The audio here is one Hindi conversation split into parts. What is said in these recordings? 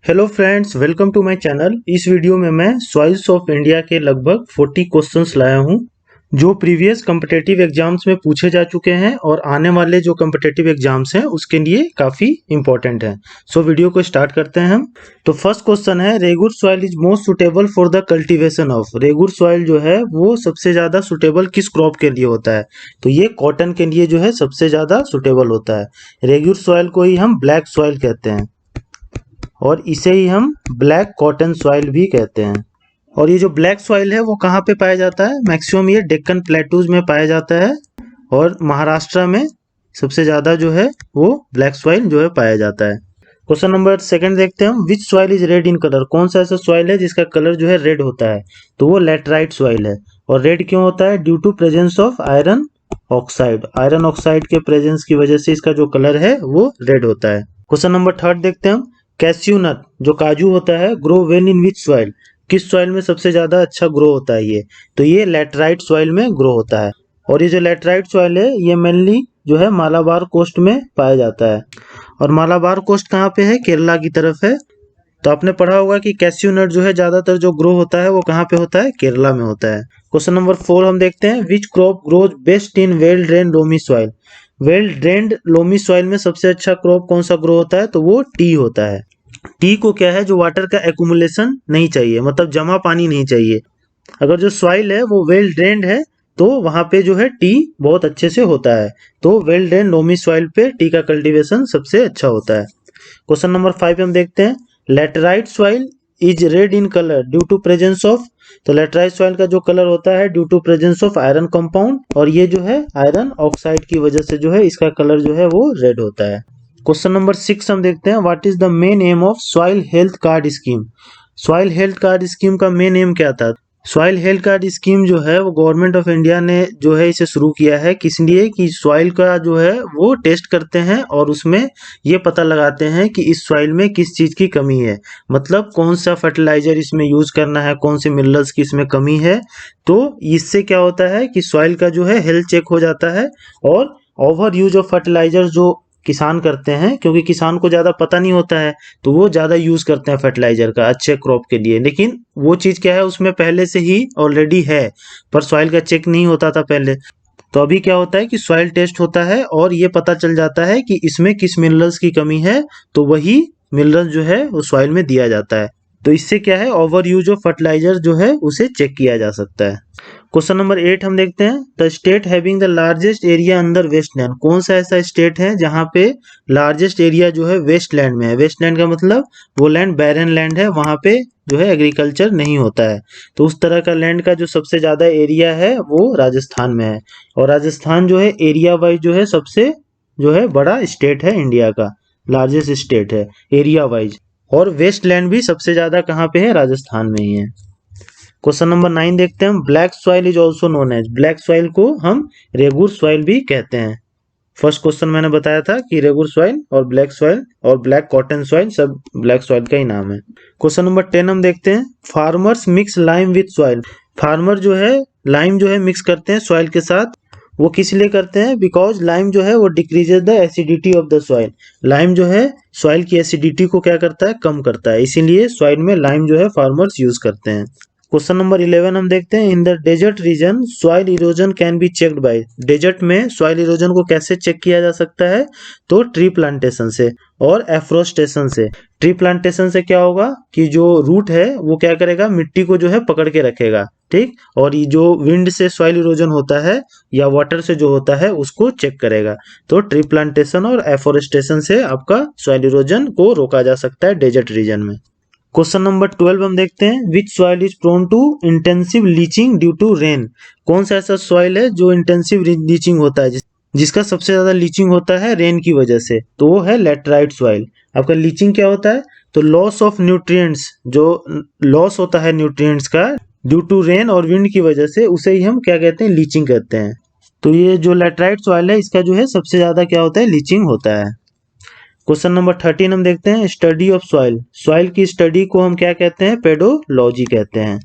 Hello friends, welcome to my channel. इस वीडियो में मैं सॉइल्स ऑफ इंडिया के लगभग 40 क्वेश्चंस लाया हूं जो प्रीवियस कॉम्पिटिटिव एग्जाम्स में पूछे जा चुके हैं और आने वाले जो कॉम्पिटिटिव एग्जाम्स हैं उसके लिए काफ़ी इंपॉर्टेंट हैं। सो वीडियो को स्टार्ट करते हैं हम। तो फर्स्ट क्वेश्चन है, regur soil is most suitable for the cultivation of. Regur soil जो है वो सबसे ज़्यादा सुटेबल किस क्रॉप के लिए होता है? तो ये कॉटन के लिए जो है सबसे ज़्यादा सुटेबल होता है। रेगुर सॉइल को ही हम ब्लैक सॉइल कहते हैं और इसे ही हम ब्लैक कॉटन सॉइल भी कहते हैं। और ये जो ब्लैक सॉइल है वो कहाँ पे पाया जाता है? मैक्सिमम ये डेक्कन प्लेटूज में पाया जाता है और महाराष्ट्र में सबसे ज़्यादा जो है वो ब्लैक सॉइल जो है पाया जाता है। क्वेश्चन नंबर सेकंड देखते हैं हम, विच soil is red in colour. कौन सा ऐसा सॉइल है जिसका कलर जो है रेड होता है? तो वो लैटराइट सॉइल है। और रेड क्यों होता है? Due to presence of iron oxide. Iron oxide के प्रेजेंस की वजह से इसका जो कलर है वो रेड होता है। क्वेश्चन नंबर थर्ड देखते हैं हम, कैस्यू नट जो काजू होता है grow well in which soil. किस सॉइल में सबसे ज्यादा अच्छा ग्रो होता है ये? तो ये लैटराइट सॉइल में ग्रो होता है। और ये जो लैटराइट सॉइल है ये मेनली जो है मालाबार कोस्ट में पाया जाता है। और मालाबार कोस्ट कहाँ पे है? केरला की तरफ है। तो आपने पढ़ा होगा कि कैस्यू नट जो है ज्यादातर जो ग्रो होता है वो कहाँ पे होता है? केरला में होता है। क्वेश्चन नंबर 4 हम देखते हैं, which crop grows best in well drain loamy soil. Well drained loamy soil में सबसे अच्छा क्रॉप कौन सा ग्रो होता है? तो वो टी होता है। टी को क्या है, जो वाटर का एक्यूमुलेशन नहीं चाहिए, मतलब जमा पानी नहीं चाहिए। अगर जो सॉइल है वो वेल ड्रेन्ड है तो वहां पे जो है टी बहुत अच्छे से होता है। तो वेल ड्रेन्ड लोमी सॉइल पे टी का कल्टीवेशन सबसे अच्छा होता है। क्वेश्चन नंबर 5 हम देखते हैं, laterite soil is red in colour due to presence of. तो लैटेराइट सॉइल का जो कलर होता है due to presence of iron compound, और ये जो है आयरन ऑक्साइड की वजह से जो है इसका कलर जो है वो रेड होता है। क्वेश्चन नंबर 6 हम देखते हैं, what is the main M of soil health card scheme. Soil health card scheme का मेन एम क्या था? सॉइल हेल्थ कार्ड स्कीम जो है वो गवर्नमेंट ऑफ इंडिया ने जो है इसे शुरू किया है, किस लिए? कि सॉइल का जो है वो टेस्ट करते हैं और उसमें ये पता लगाते हैं कि इस सॉइल में किस चीज़ की कमी है, मतलब कौन सा फर्टिलाइजर इसमें यूज करना है, कौन से मिनरल्स की इसमें कमी है। तो इससे क्या होता है कि सॉइल का जो है हेल्थ चेक हो जाता है। और ओवर यूज ऑफ फर्टिलाइजर जो किसान करते हैं, क्योंकि किसान को ज़्यादा पता नहीं होता है तो वो ज़्यादा यूज़ करते हैं फर्टिलाइजर का अच्छे क्रॉप के लिए, लेकिन वो चीज़ क्या है उसमें पहले से ही ऑलरेडी है, पर सॉइल का चेक नहीं होता था पहले। तो अभी क्या होता है कि सॉइल टेस्ट होता है और ये पता चल जाता है कि इसमें किस मिनरल्स की कमी है, तो वही मिनरल जो है वो सॉइल में दिया जाता है। तो इससे क्या है, ओवर यूज ऑफ फर्टिलाइजर जो है उसे चेक किया जा सकता है। क्वेश्चन नंबर 8 हम देखते हैं, the state having the largest area under wasteland. कौन सा ऐसा स्टेट है जहाँ पे लार्जेस्ट एरिया जो है वेस्टलैंड में है? वेस्टलैंड का मतलब वो लैंड बैरन लैंड है, वहाँ पे जो है एग्रीकल्चर नहीं होता है। तो उस तरह का लैंड का जो सबसे ज़्यादा एरिया है वो राजस्थान में है। और राजस्थान जो है एरिया वाइज जो है सबसे जो है बड़ा स्टेट है इंडिया का, लार्जेस्ट स्टेट है एरिया वाइज। और वेस्टलैंड भी सबसे ज़्यादा कहाँ पे है? राजस्थान में ही है। क्वेश्चन नंबर 9 देखते हैं हम, black soil is also known as. Black soil को हम रेगुर सॉइल भी कहते हैं। फर्स्ट क्वेश्चन मैंने बताया था कि रेगुर सॉइल और ब्लैक कॉटन सॉइल सब ब्लैक सॉइल का ही नाम है। क्वेश्चन नंबर 10 हम देखते हैं, farmers mix lime with soil. Farmer जो है लाइम जो है मिक्स करते हैं सॉइल के साथ। वो किस लिए करते हैं? बिकॉज लाइम जो है वो decreases the acidity of the soil. Lime जो है सॉइल की एसिडिटी को क्या करता है? कम करता है, इसीलिए सॉइल में लाइम जो है फार्मर्स यूज करते हैं। क्वेश्चन नंबर 11 हम देखते हैं, in the desert region soil erosion can be checked by. Desert में सॉइल इरोजन को कैसे चेक किया जा सकता है? तो ट्री प्लांटेशन से और एफ्रोस्टेशन से। ट्री प्लांटेशन से क्या होगा कि जो रूट है वो क्या करेगा, मिट्टी को जो है पकड़ के रखेगा, ठीक। और ये जो विंड से सॉइल इरोजन होता है या वाटर से जो होता है उसको चेक करेगा। तो ट्री प्लांटेशन और एफोरेस्टेशन से आपका सॉइल इरोजन को रोका जा सकता है डेजर्ट रीजन में। क्वेश्चन नंबर 12 हम देखते हैं, which soil is prone to intensive leaching due to rain. कौन सा ऐसा सॉइल है जो इंटेंसिव लीचिंग होता है, जिसका सबसे ज्यादा लीचिंग होता है रेन की वजह से? तो वो है लैटेराइट सॉइल। आपका लीचिंग क्या होता है? तो लॉस ऑफ न्यूट्रिएंट्स, जो लॉस होता है न्यूट्रिएंट्स का ड्यू टू रेन और विंड की वजह से, उसे ही हम क्या कहते हैं? लीचिंग कहते हैं। तो ये जो लैटेराइट सॉइल है इसका जो है सबसे ज्यादा क्या होता है? लीचिंग होता है। क्वेश्चन नंबर 13 हम देखते हैं, स्टडी ऑफ सॉइल। सॉइल की स्टडी को हम क्या कहते हैं? पेडोलॉजी कहते हैं।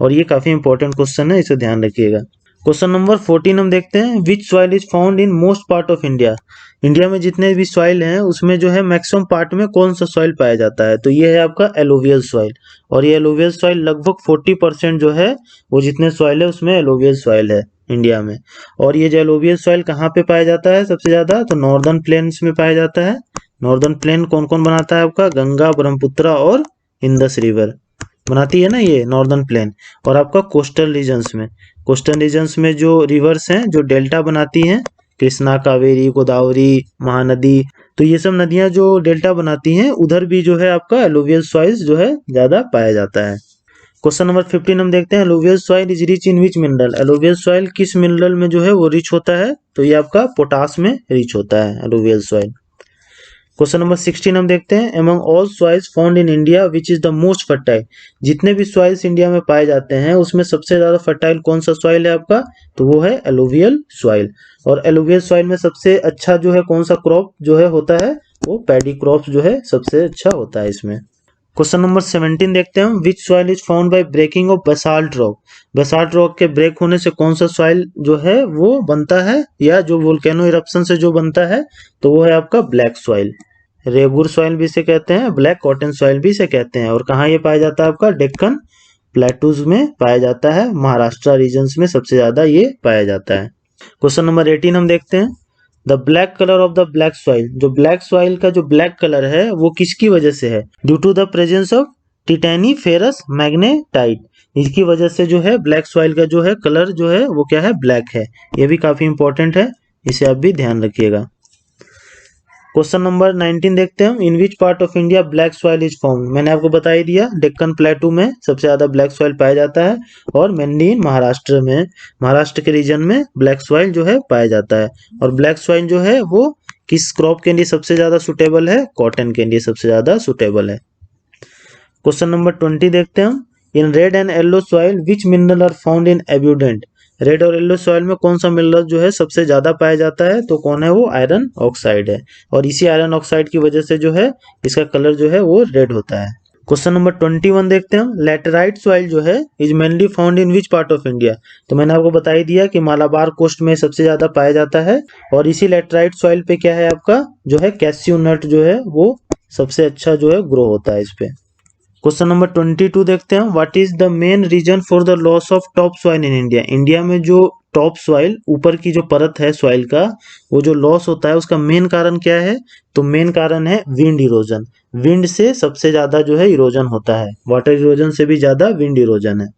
और ये काफी इंपॉर्टेंट क्वेश्चन है, इसे ध्यान रखिएगा। क्वेश्चन नंबर 14 हम देखते हैं, which soil is found in most part of India. India में जितने भी सॉइल हैं उसमें जो है मैक्सिमम पार्ट में कौन सा सॉइल पाया जाता है, तो ये है आपका एलुवियल सॉइल। और ये एलुवियल सॉइल लगभग 40% जो है वो जितने सॉइल है उसमें एलुवियल सॉइल है इंडिया में। और ये जो एलुवियल सॉइल कहाँ पे पाया जाता है सबसे ज्यादा, तो नॉर्दर्न प्लेन्स में पाया जाता है। नॉर्दर्न प्लेन कौन कौन बनाता है आपका, गंगा, ब्रह्मपुत्र और इंडस रिवर बनाती है ना ये नॉर्दर्न प्लेन। और आपका कोस्टल रीजन्स में, कोस्टल रीजन्स में जो रिवर्स हैं जो डेल्टा बनाती हैं, कृष्णा, कावेरी, गोदावरी, महानदी, तो ये सब नदियां जो डेल्टा बनाती हैं उधर भी जो है आपका एलुवियल सॉइल्स जो है ज्यादा पाया जाता है। क्वेश्चन नंबर 15 हम देखते हैं, alluvial soil is rich in which mineral. Alluvial soil किस मिनरल में जो है वो रिच होता है, तो ये आपका पोटास में रिच होता है एलुवियल सॉइल। क्वेश्चन नंबर 16 हम देखते हैं, among all soils found in India which is the most fertile. जितने भी सॉइल्स इंडिया में पाए जाते हैं उसमें सबसे ज्यादा फर्टाइल कौन सा सॉइल है आपका, तो वो है एलुवियल सॉइल। और एलुवियल सॉइल में सबसे अच्छा जो है कौन सा क्रॉप जो है होता है, वो पैडी क्रॉप जो है सबसे अच्छा होता है इसमें। क्वेश्चन नंबर 17 देखते हैं, which soil is found by breaking of basalt rock. Basalt rock के ब्रेक होने से कौन सा सॉइल जो है वो बनता है, या जो वोल्केनो इरप्शन से जो बनता है, तो वो है आपका ब्लैक सॉइल। रेगुर सॉइल भी इसे कहते हैं, ब्लैक कॉटन सॉइल भी इसे कहते हैं। और कहाँ ये पाया जाता है आपका, डेक्कन प्लेटूज में पाया जाता है, महाराष्ट्र रीजन्स में सबसे ज्यादा ये पाया जाता है। क्वेश्चन नंबर 18 हम देखते हैं, the black colour of the black soil. जो ब्लैक सॉइल का जो ब्लैक कलर है वो किसकी वजह से है, due to the presence of titaniferous magnetite. इसकी वजह से जो है ब्लैक सॉइल का जो है कलर जो है वो क्या है, ब्लैक है। ये भी काफी इंपॉर्टेंट है, इसे आप भी ध्यान रखिएगा। क्वेश्चन नंबर 19 देखते हैं हम, in which part of India black soil is found. मैंने आपको बता ही दिया, डेक्कन प्लेटू में सबसे ज्यादा ब्लैक सॉइल पाया जाता है, और मेनली महाराष्ट्र में, महाराष्ट्र के रीजन में ब्लैक सॉइल जो है पाया जाता है। और ब्लैक सॉइल जो है वो किस क्रॉप के लिए सबसे ज्यादा सुटेबल है, कॉटन के लिए सबसे ज्यादा सुटेबल है। क्वेश्चन नंबर 20 देखते हैं हम, in red and yellow soil which mineral are found in abundant. Red और येलो सॉइल में कौन सा मिनरल जो है सबसे ज्यादा पाया जाता है, तो कौन है वो, आयरन ऑक्साइड है। और इसी आयरन ऑक्साइड की वजह से जो है इसका कलर जो है वो रेड होता है। क्वेश्चन नंबर 21 देखते हैं हम, लैटेराइट सॉइल जो है is mainly found in which part of India. तो मैंने आपको बता ही दिया कि मालाबार कोस्ट में सबसे ज्यादा पाया जाता है। और इसी लैटेराइट सॉइल पे क्या है आपका जो है कैस्यू नट जो है वो सबसे अच्छा जो है ग्रो होता है इस पे। क्वेश्चन नंबर 22 देखते हैं, what is the main reason for the loss of top soil in India. India में जो टॉप सॉइल ऊपर की जो परत है सॉइल का वो जो लॉस होता है उसका मेन कारण क्या है, तो मेन कारण है विंड इरोजन। विंड से सबसे ज्यादा जो है इरोजन होता है, वाटर इरोजन से भी ज्यादा विंड इरोजन है।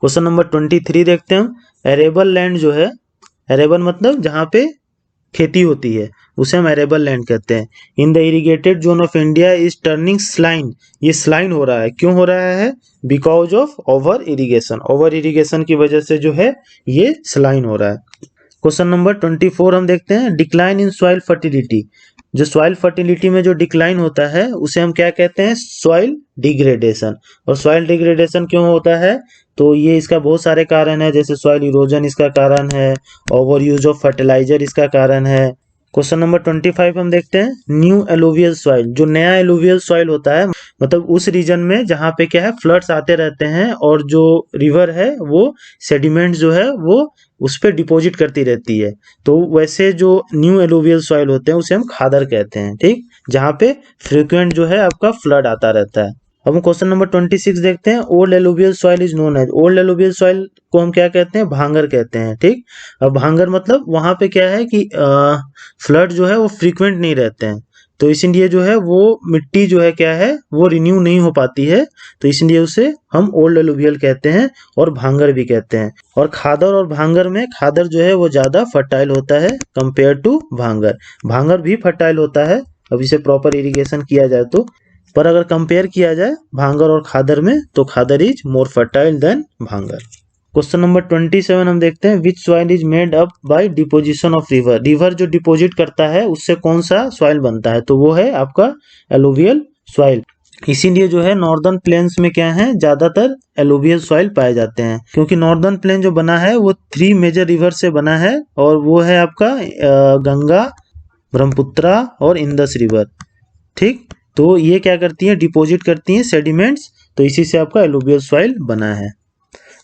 क्वेश्चन नंबर 23 देखते हैं, एरेबल लैंड जो है, एरेबल मतलब जहाँ पे खेती होती है उसे हम एरेबल लैंड कहते हैं। In the irrigated zone of India is turning saline. ये स्लाइन हो रहा है, क्यों हो रहा है, because of over irrigation. Over irrigation की वजह से जो है ये स्लाइन हो रहा है। क्वेश्चन नंबर 24 हम देखते हैं, डिक्लाइन इन सॉइल फर्टिलिटी। जो सॉइल फर्टिलिटी में जो डिक्लाइन होता है उसे हम क्या कहते हैं, सॉइल डिग्रेडेशन। और सॉइल डिग्रेडेशन क्यों होता है, तो ये इसका बहुत सारे कारण है, जैसे सॉइल इरोजन इसका कारण है, ओवर यूज ऑफ फर्टिलाइजर इसका कारण है। क्वेश्चन नंबर 25 हम देखते हैं, न्यू एलुवियल सॉइल। जो नया एलुवियल सॉइल होता है मतलब उस रीजन में जहाँ पे क्या है फ्लड्स आते रहते हैं और जो रिवर है वो सेडिमेंट जो है वो उस पर डिपॉजिट करती रहती है, तो वैसे जो न्यू एलुवियल सॉइल होते हैं उसे हम खादर कहते हैं, ठीक, जहाँ पे फ्रिक्वेंट जो है आपका फ्लड आता रहता है। अब हम क्वेश्चन नंबर 26 देखते हैं, old alluvial soil is known as. Old alluvial soil को हम क्या कहते हैं, भांगर कहते हैं, ठीक। अब भांगर मतलब वहां पे क्या है कि फ्लड जो है वो फ्रीक्वेंट नहीं रहते हैं, तो इसलिए जो है वो मिट्टी जो है क्या है वो रिन्यू नहीं हो पाती है, तो इसलिए उसे हम ओल्ड एलुवियल कहते हैं और भांगर भी कहते हैं। और खादर और भांगर में खादर जो है वो ज्यादा फर्टाइल होता है कंपेयर टू भांगर। भांगर भी फर्टाइल होता है अब इसे प्रॉपर इरिगेशन किया जाए तो, पर अगर कंपेयर किया जाए भांगर और खादर में तो खादर इज मोर फर्टाइल देन भांगर। क्वेश्चन नंबर 27 हम देखते हैं, which soil is made up by deposition of river. River जो डिपोजिट करता है उससे कौन सा सॉइल बनता है, तो वो है आपका एलुवियल सॉइल। इसीलिए जो है नॉर्दर्न प्लेन्स में क्या है ज्यादातर एलुवियल सॉइल पाए जाते हैं, क्योंकि नॉर्दर्न प्लेन जो बना है वो 3 मेजर रिवर से बना है, और वो है आपका गंगा, ब्रह्मपुत्र और इंडस रिवर, ठीक। तो ये क्या करती है, डिपॉजिट करती है सेडिमेंट्स, तो इसी से आपका एलुवियल सॉइल बना है।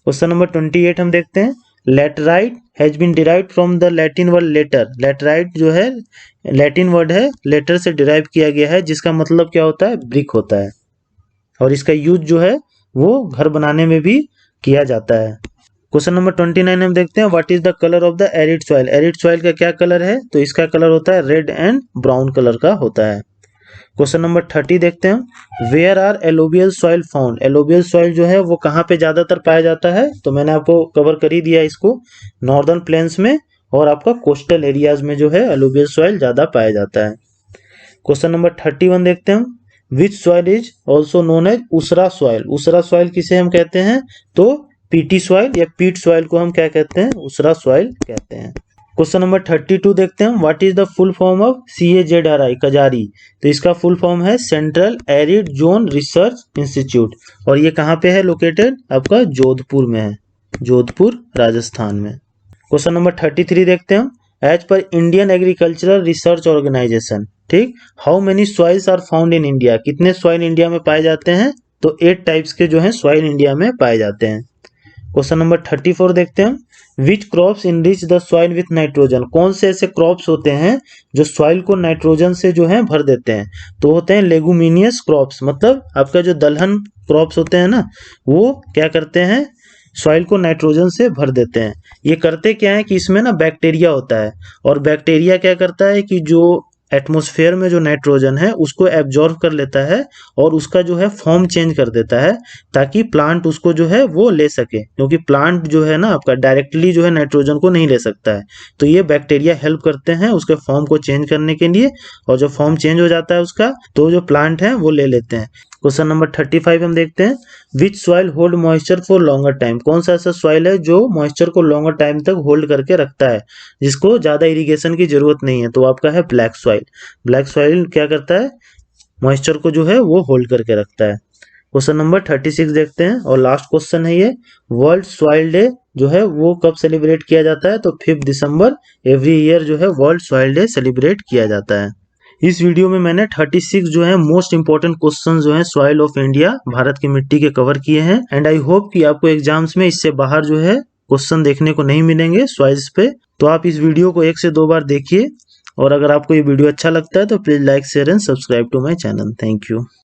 क्वेश्चन नंबर 28 हम देखते हैं। Laterite has been derived from the Latin word later. Laterite जो है लैटिन वर्ड है, लेटर से डिराइव किया गया है, जिसका मतलब क्या होता है, ब्रिक होता है। और इसका यूज जो है वो घर बनाने में भी किया जाता है। क्वेश्चन नंबर 29 हम देखते हैं। What is the colour of the arid soil. Arid soil का क्या कलर है, तो इसका कलर होता है रेड एंड ब्राउन कलर का होता है। क्वेश्चन नंबर 30 देखते हैं। वेयर आर एलोबियल सॉइल फाउंड। एलोबियल सॉइल जो है वो कहाँ पे ज्यादातर पाया जाता है, तो मैंने आपको कवर कर ही दिया इसको, नॉर्दर्न प्लेन्स में और आपका कोस्टल एरियाज में जो है एलोबियल सॉइल ज्यादा पाया जाता है। क्वेश्चन नंबर 31 देखते हैं। Which soil is also known as usara soil. Usara soil किसे हम कहते हैं, तो पीटी सॉइल या पीट सॉइल को हम क्या कहते हैं, उसरा सॉइल कहते हैं। क्वेश्चन नंबर 32 देखते हैं। What is the full form of CAZRI कजारी। तो इसका फुल फॉर्म है central arid zone research institute, और ये कहाँ पे है लोकेटेड, आपका जोधपुर में है, जोधपुर राजस्थान में। क्वेश्चन नंबर 33 देखते हैं। As per Indian Agricultural Research Organization, ठीक, how many soils are found in India. कितने सॉइल इंडिया में पाए जाते हैं, तो 8 टाइप्स के जो है सॉइल इंडिया में पाए जाते हैं। क्वेश्चन नंबर 34 देखते हैं। Which crops enrich the soil with nitrogen. कौन से ऐसे क्रॉप्स होते हैं जो सॉइल को नाइट्रोजन से जो है भर देते हैं, तो होते हैं लेगुमिनियस क्रॉप्स। मतलब आपका जो दलहन क्रॉप्स होते हैं ना, वो क्या करते हैं, सॉइल को नाइट्रोजन से भर देते हैं। ये करते क्या है कि इसमें ना बैक्टीरिया होता है, और बैक्टीरिया क्या करता है कि जो एटमॉस्फेयर में जो नाइट्रोजन है उसको एब्जॉर्ब कर लेता है और उसका जो है फॉर्म चेंज कर देता है, ताकि प्लांट उसको जो है वो ले सके, क्योंकि प्लांट जो है ना आपका डायरेक्टली जो है नाइट्रोजन को नहीं ले सकता है। तो ये बैक्टीरिया हेल्प करते हैं उसके फॉर्म को चेंज करने के लिए, और जब फॉर्म चेंज हो जाता है उसका, तो जो प्लांट है वो ले लेते हैं। क्वेश्चन नंबर 35 हम देखते हैं। Which soil hold moisture for longer time. कौन सा ऐसा सॉइल है जो मॉइस्चर को लॉन्गर टाइम तक होल्ड करके रखता है, जिसको ज्यादा इरिगेशन की जरूरत नहीं है, तो आपका है ब्लैक सॉइल। ब्लैक सॉइल क्या करता है, मॉइस्चर को जो है वो होल्ड करके रखता है। क्वेश्चन नंबर 36 देखते हैं और लास्ट क्वेश्चन है ये। वर्ल्ड सॉइल डे जो है वो कब सेलिब्रेट किया जाता है, तो 5 दिसंबर एवरी ईयर जो है वर्ल्ड सॉइल डे सेलिब्रेट किया जाता है। इस वीडियो में मैंने 36 जो है मोस्ट इंपॉर्टेंट क्वेश्चन जो है सॉइल ऑफ इंडिया, भारत की मिट्टी के कवर किए हैं। एंड आई होप कि आपको एग्जाम्स में इससे बाहर जो है क्वेश्चन देखने को नहीं मिलेंगे सॉइल्स पे। तो आप इस वीडियो को 1 से 2 बार देखिए, और अगर आपको ये वीडियो अच्छा लगता है तो please like share and subscribe to my channel. Thank you.